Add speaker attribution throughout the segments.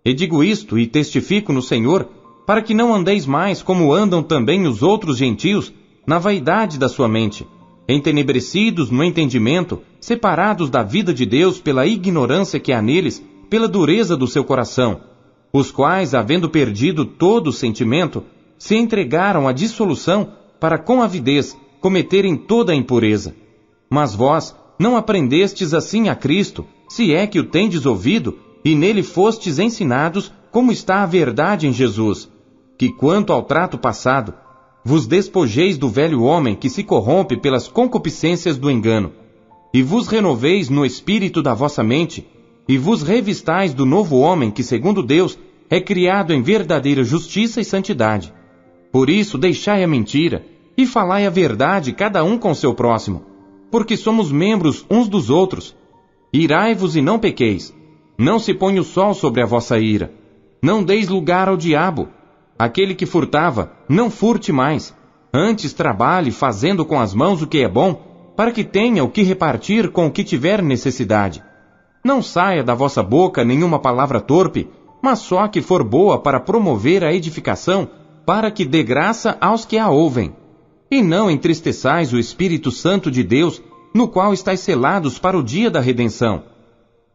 Speaker 1: E digo isto e testifico no Senhor, para que não andeis mais como andam também os outros gentios, na vaidade da sua mente, entenebrecidos no entendimento, separados da vida de Deus pela ignorância que há neles, pela dureza do seu coração, os quais, havendo perdido todo o sentimento, se entregaram à dissolução para com avidez cometerem toda a impureza. Mas vós não aprendestes assim a Cristo, se é que o tendes ouvido, e nele fostes ensinados como está a verdade em Jesus, que quanto ao trato passado, vos despojeis do velho homem que se corrompe pelas concupiscências do engano, e vos renoveis no espírito da vossa mente, e vos revistais do novo homem que, segundo Deus, é criado em verdadeira justiça e santidade. Por isso deixai a mentira, e falai a verdade cada um com seu próximo, porque somos membros uns dos outros. Irai-vos e não pequeis. Não se ponha o sol sobre a vossa ira. Não deis lugar ao diabo. Aquele que furtava, não furte mais. Antes trabalhe fazendo com as mãos o que é bom, para que tenha o que repartir com o que tiver necessidade. Não saia da vossa boca nenhuma palavra torpe, mas só a que for boa para promover a edificação, para que dê graça aos que a ouvem. E não entristeçais o Espírito Santo de Deus, no qual estáis selados para o dia da redenção.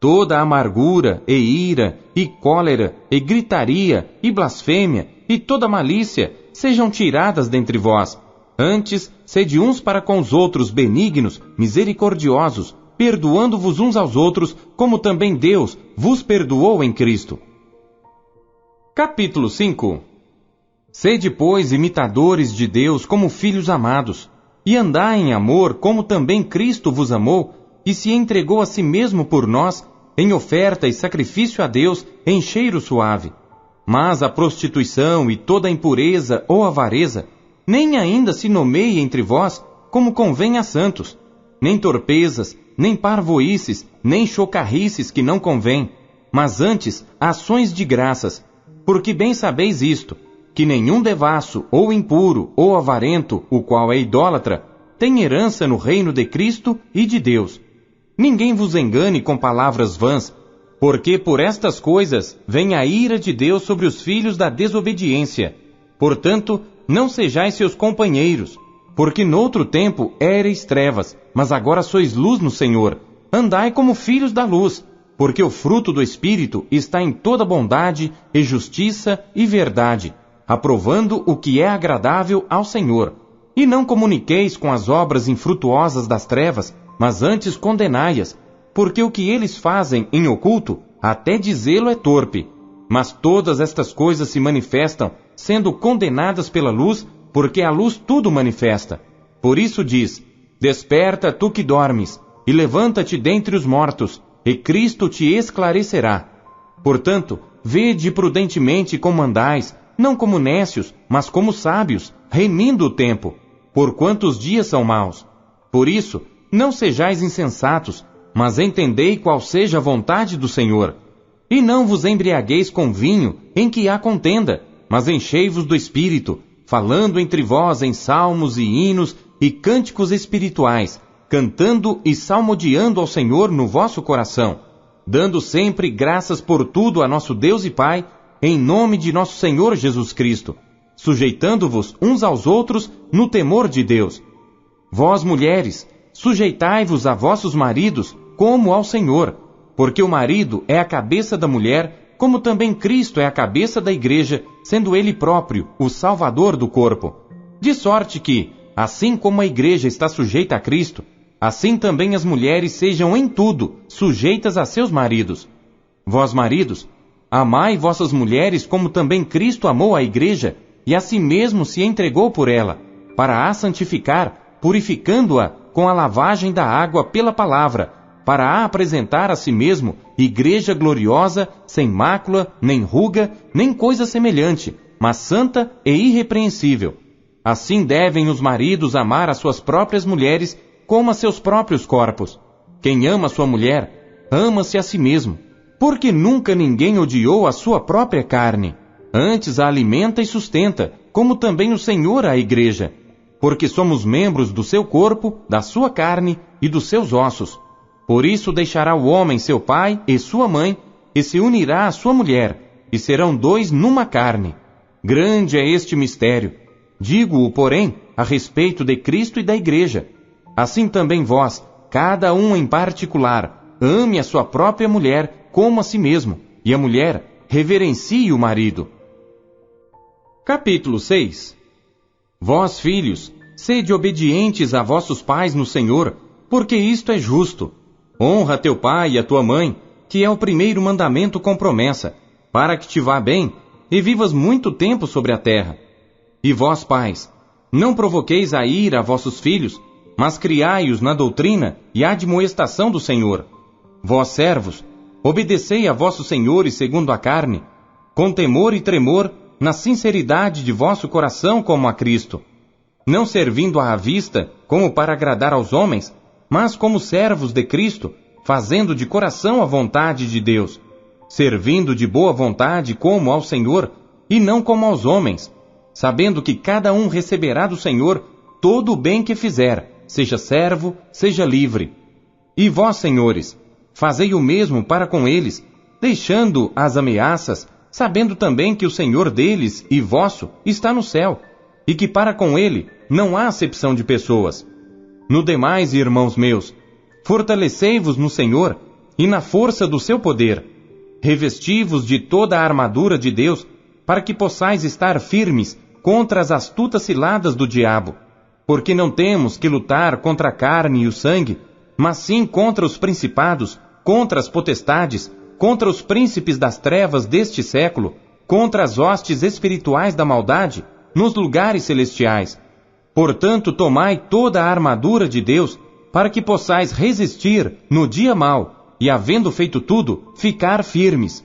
Speaker 1: Toda amargura, e ira, e cólera, e gritaria, e blasfêmia, e toda malícia, sejam tiradas dentre vós. Antes, sede uns para com os outros benignos, misericordiosos, perdoando-vos uns aos outros, como também Deus vos perdoou em Cristo. Capítulo 5. Sede, pois, imitadores de Deus como filhos amados, e andai em amor como também Cristo vos amou, e se entregou a si mesmo por nós, em oferta e sacrifício a Deus em cheiro suave. Mas a prostituição e toda a impureza ou avareza, nem ainda se nomeie entre vós, como convém a santos, nem torpezas, nem parvoices, nem chocarrices que não convém, mas antes ações de graças, porque bem sabeis isto, que nenhum devasso, ou impuro, ou avarento, o qual é idólatra, tem herança no reino de Cristo e de Deus. Ninguém vos engane com palavras vãs, porque por estas coisas vem a ira de Deus sobre os filhos da desobediência. Portanto, não sejais seus companheiros, porque noutro tempo éreis trevas, mas agora sois luz no Senhor. Andai como filhos da luz, porque o fruto do Espírito está em toda bondade e justiça e verdade, aprovando o que é agradável ao Senhor. E não comuniqueis com as obras infrutuosas das trevas, mas antes condenai-as, porque o que eles fazem em oculto, até dizê-lo é torpe. Mas todas estas coisas se manifestam, sendo condenadas pela luz, porque a luz tudo manifesta. Por isso diz: desperta tu que dormes, e levanta-te dentre os mortos, e Cristo te esclarecerá. Portanto, vede prudentemente como andais, não como nécios, mas como sábios, remindo o tempo, porquanto os dias são maus. Por isso, não sejais insensatos, mas entendei qual seja a vontade do Senhor. E não vos embriagueis com vinho, em que há contenda, mas enchei-vos do Espírito, falando entre vós em salmos e hinos e cânticos espirituais, cantando e salmodiando ao Senhor no vosso coração, dando sempre graças por tudo a nosso Deus e Pai, em nome de nosso Senhor Jesus Cristo, sujeitando-vos uns aos outros no temor de Deus. Vós, mulheres, sujeitai-vos a vossos maridos como ao Senhor, porque o marido é a cabeça da mulher, como também Cristo é a cabeça da igreja, sendo ele próprio o Salvador do corpo. De sorte que, assim como a igreja está sujeita a Cristo, assim também as mulheres sejam em tudo sujeitas a seus maridos. Vós, maridos, amai vossas mulheres como também Cristo amou a igreja e a si mesmo se entregou por ela, para a santificar, purificando-a com a lavagem da água pela palavra, para a apresentar a si mesmo igreja gloriosa, sem mácula, nem ruga, nem coisa semelhante, mas santa e irrepreensível. Assim devem os maridos amar as suas próprias mulheres como a seus próprios corpos. Quem ama sua mulher, ama-se a si mesmo, porque nunca ninguém odiou a sua própria carne. Antes a alimenta e sustenta, como também o Senhor a igreja, porque somos membros do seu corpo, da sua carne e dos seus ossos. Por isso deixará o homem seu pai e sua mãe, e se unirá à sua mulher, e serão dois numa carne. Grande é este mistério. Digo-o, porém, a respeito de Cristo e da Igreja. Assim também vós, cada um em particular, ame a sua própria mulher como a si mesmo, e a mulher reverencie o marido. Capítulo 6. Vós, filhos, sede obedientes a vossos pais no Senhor, porque isto é justo. Honra teu pai e a tua mãe, que é o primeiro mandamento com promessa, para que te vá bem e vivas muito tempo sobre a terra. E vós, pais, não provoqueis a ira a vossos filhos, mas criai-os na doutrina e admoestação do Senhor. Vós, servos, obedecei a vossos senhores segundo a carne, com temor e tremor, na sinceridade de vosso coração como a Cristo, não servindo à vista como para agradar aos homens, mas como servos de Cristo, fazendo de coração a vontade de Deus, servindo de boa vontade como ao Senhor, e não como aos homens, sabendo que cada um receberá do Senhor todo o bem que fizer, seja servo, seja livre. E vós, senhores, fazei o mesmo para com eles, deixando as ameaças, sabendo também que o Senhor deles e vosso está no céu, e que para com ele não há acepção de pessoas. No demais, irmãos meus, fortalecei-vos no Senhor e na força do seu poder. Revesti-vos de toda a armadura de Deus, para que possais estar firmes contra as astutas ciladas do diabo. Porque não temos que lutar contra a carne e o sangue, mas sim contra os principados, contra as potestades, contra os príncipes das trevas deste século, contra as hostes espirituais da maldade, nos lugares celestiais. Portanto, tomai toda a armadura de Deus, para que possais resistir no dia mau, e havendo feito tudo, ficar firmes.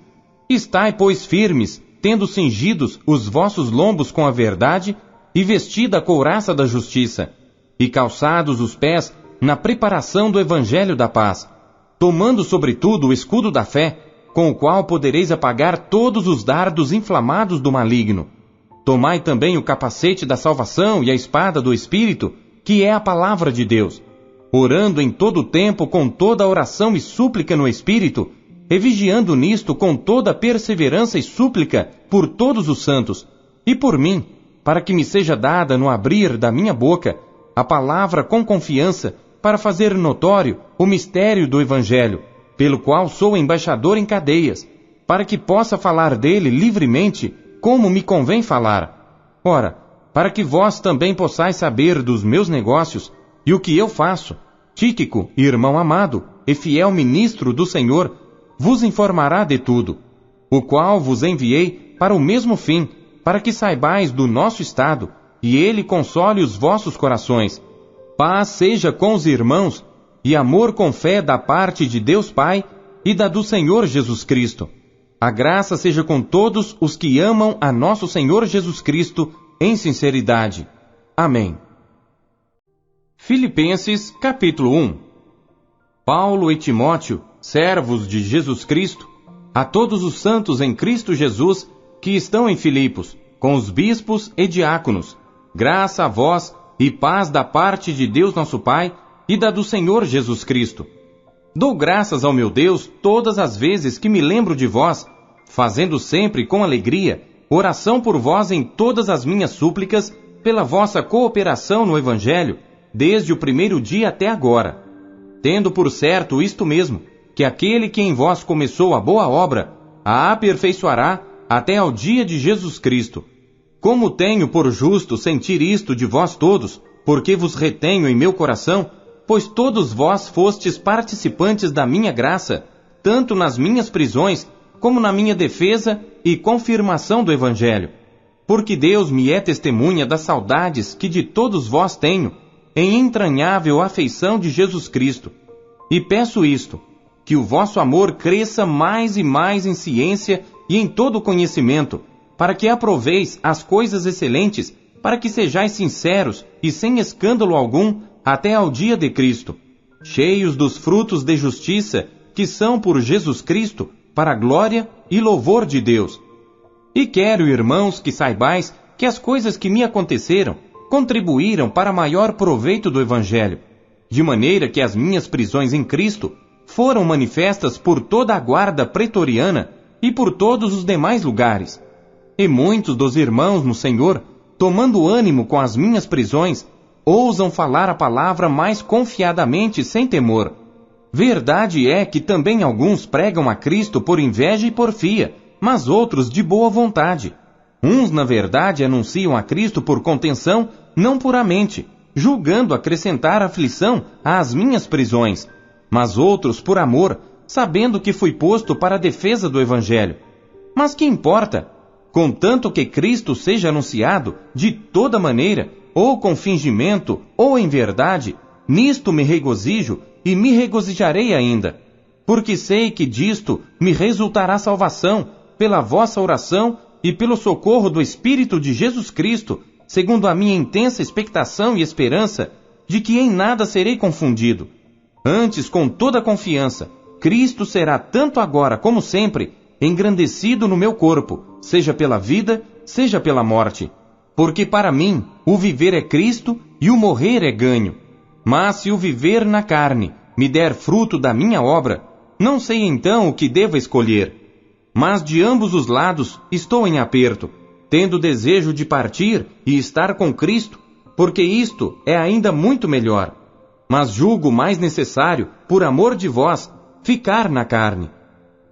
Speaker 1: Estai, pois, firmes, tendo cingidos os vossos lombos com a verdade, e vestida a couraça da justiça, e calçados os pés na preparação do evangelho da paz, tomando sobretudo o escudo da fé, com o qual podereis apagar todos os dardos inflamados do maligno. Tomai também o capacete da salvação e a espada do Espírito, que é a palavra de Deus, orando em todo o tempo com toda oração e súplica no Espírito, e vigiando nisto com toda perseverança e súplica por todos os santos, e por mim, para que me seja dada no abrir da minha boca a palavra com confiança, para fazer notório o mistério do Evangelho, pelo qual sou embaixador em cadeias, para que possa falar dele livremente, como me convém falar. Ora, para que vós também possais saber dos meus negócios e o que eu faço, Tíquico, irmão amado e fiel ministro do Senhor, vos informará de tudo, o qual vos enviei para o mesmo fim, para que saibais do nosso estado, e ele console os vossos corações. Paz seja com os irmãos, e amor com fé da parte de Deus Pai e da do Senhor Jesus Cristo. A graça seja com todos os que amam a nosso Senhor Jesus Cristo em sinceridade. Amém. Filipenses, capítulo 1. Paulo e Timóteo, servos de Jesus Cristo, a todos os santos em Cristo Jesus, que estão em Filipos, com os bispos e diáconos, graça a vós e paz da parte de Deus nosso Pai e da do Senhor Jesus Cristo. Dou graças ao meu Deus todas as vezes que me lembro de vós, fazendo sempre com alegria oração por vós em todas as minhas súplicas, pela vossa cooperação no Evangelho, desde o primeiro dia até agora. Tendo por certo isto mesmo, que aquele que em vós começou a boa obra, a aperfeiçoará até ao dia de Jesus Cristo. Como tenho por justo sentir isto de vós todos, porque vos retenho em meu coração, pois todos vós fostes participantes da minha graça, tanto nas minhas prisões, como na minha defesa e confirmação do Evangelho. Porque Deus me é testemunha das saudades que de todos vós tenho, em entranhável afeição de Jesus Cristo. E peço isto, que o vosso amor cresça mais e mais em ciência e em todo conhecimento, para que aproveis as coisas excelentes, para que sejais sinceros e sem escândalo algum, até ao dia de Cristo, cheios dos frutos de justiça, que são por Jesus Cristo, para a glória e louvor de Deus. E quero, irmãos, que saibais que as coisas que me aconteceram contribuíram para maior proveito do Evangelho, de maneira que as minhas prisões em Cristo foram manifestas por toda a guarda pretoriana e por todos os demais lugares. E muitos dos irmãos no Senhor, tomando ânimo com as minhas prisões, ousam falar a palavra mais confiadamente sem temor. Verdade é que também alguns pregam a Cristo por inveja e porfia, mas outros de boa vontade. Uns, na verdade, anunciam a Cristo por contenção, não puramente, julgando acrescentar aflição às minhas prisões, mas outros por amor, sabendo que fui posto para a defesa do Evangelho. Mas que importa? Contanto que Cristo seja anunciado de toda maneira, ou com fingimento, ou em verdade, nisto me regozijo e me regozijarei ainda, porque sei que disto me resultará salvação, pela vossa oração e pelo socorro do Espírito de Jesus Cristo, segundo a minha intensa expectação e esperança de que em nada serei confundido. Antes, com toda confiança, Cristo será tanto agora como sempre engrandecido no meu corpo, seja pela vida, seja pela morte. Porque para mim, o viver é Cristo e o morrer é ganho. Mas se o viver na carne me der fruto da minha obra, não sei então o que devo escolher. Mas de ambos os lados estou em aperto, tendo desejo de partir e estar com Cristo, porque isto é ainda muito melhor. Mas julgo mais necessário, por amor de vós, ficar na carne.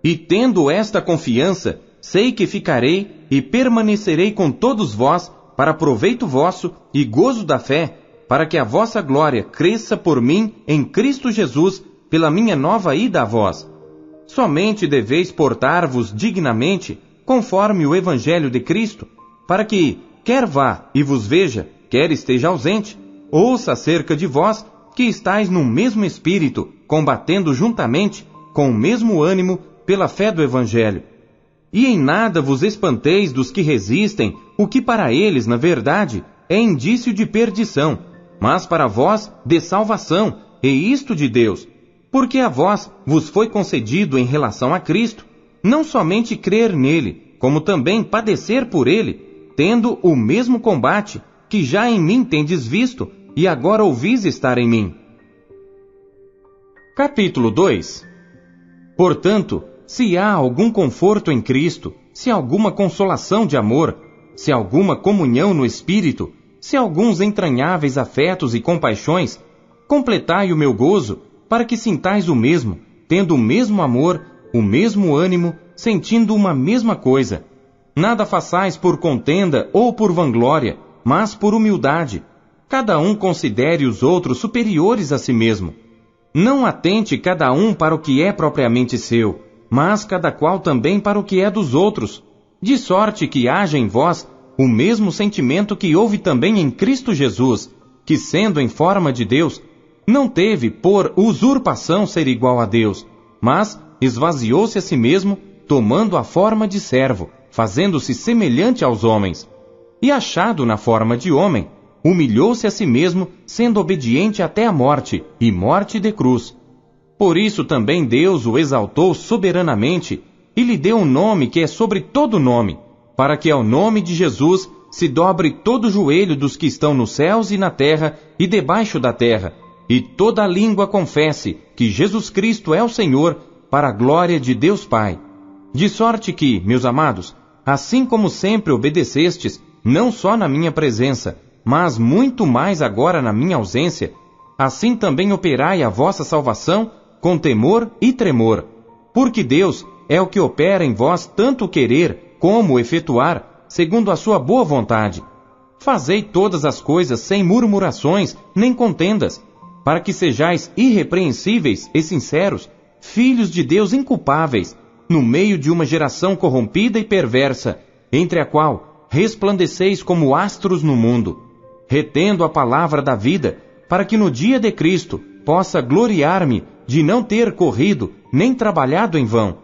Speaker 1: E tendo esta confiança, sei que ficarei e permanecerei com todos vós, para proveito vosso e gozo da fé, para que a vossa glória cresça por mim em Cristo Jesus, pela minha nova ida a vós. Somente deveis portar-vos dignamente, conforme o Evangelho de Cristo, para que, quer vá e vos veja, quer esteja ausente, ouça acerca de vós, que estáis no mesmo espírito, combatendo juntamente, com o mesmo ânimo, pela fé do Evangelho. E em nada vos espanteis dos que resistem, o que para eles, na verdade, é indício de perdição, mas para vós, de salvação, e isto de Deus. Porque a vós vos foi concedido em relação a Cristo, não somente crer nele, como também padecer por ele, tendo o mesmo combate, que já em mim tendes visto, e agora ouvis estar em mim. Capítulo 2. Portanto, se há algum conforto em Cristo, se alguma consolação de amor, se alguma comunhão no Espírito, se alguns entranháveis afetos e compaixões, completai o meu gozo, para que sintais o mesmo, tendo o mesmo amor, o mesmo ânimo, sentindo uma mesma coisa. Nada façais por contenda ou por vanglória, mas por humildade. Cada um considere os outros superiores a si mesmo. Não atente cada um para o que é propriamente seu, mas cada qual também para o que é dos outros, de sorte que haja em vós o mesmo sentimento que houve também em Cristo Jesus, que sendo em forma de Deus, não teve por usurpação ser igual a Deus, mas esvaziou-se a si mesmo, tomando a forma de servo, fazendo-se semelhante aos homens. E achado na forma de homem, humilhou-se a si mesmo, sendo obediente até a morte, e morte de cruz. Por isso também Deus o exaltou soberanamente, e lhe deu um nome que é sobre todo nome, para que ao nome de Jesus se dobre todo o joelho dos que estão nos céus e na terra e debaixo da terra, e toda a língua confesse que Jesus Cristo é o Senhor, para a glória de Deus Pai. De sorte que, meus amados, assim como sempre obedecestes, não só na minha presença, mas muito mais agora na minha ausência, assim também operai a vossa salvação com temor e tremor, porque Deus é o que opera em vós tanto querer como efetuar, segundo a sua boa vontade. Fazei todas as coisas sem murmurações nem contendas, para que sejais irrepreensíveis e sinceros, filhos de Deus inculpáveis, no meio de uma geração corrompida e perversa, entre a qual resplandeceis como astros no mundo, retendo a palavra da vida, para que no dia de Cristo possa gloriar-me de não ter corrido nem trabalhado em vão.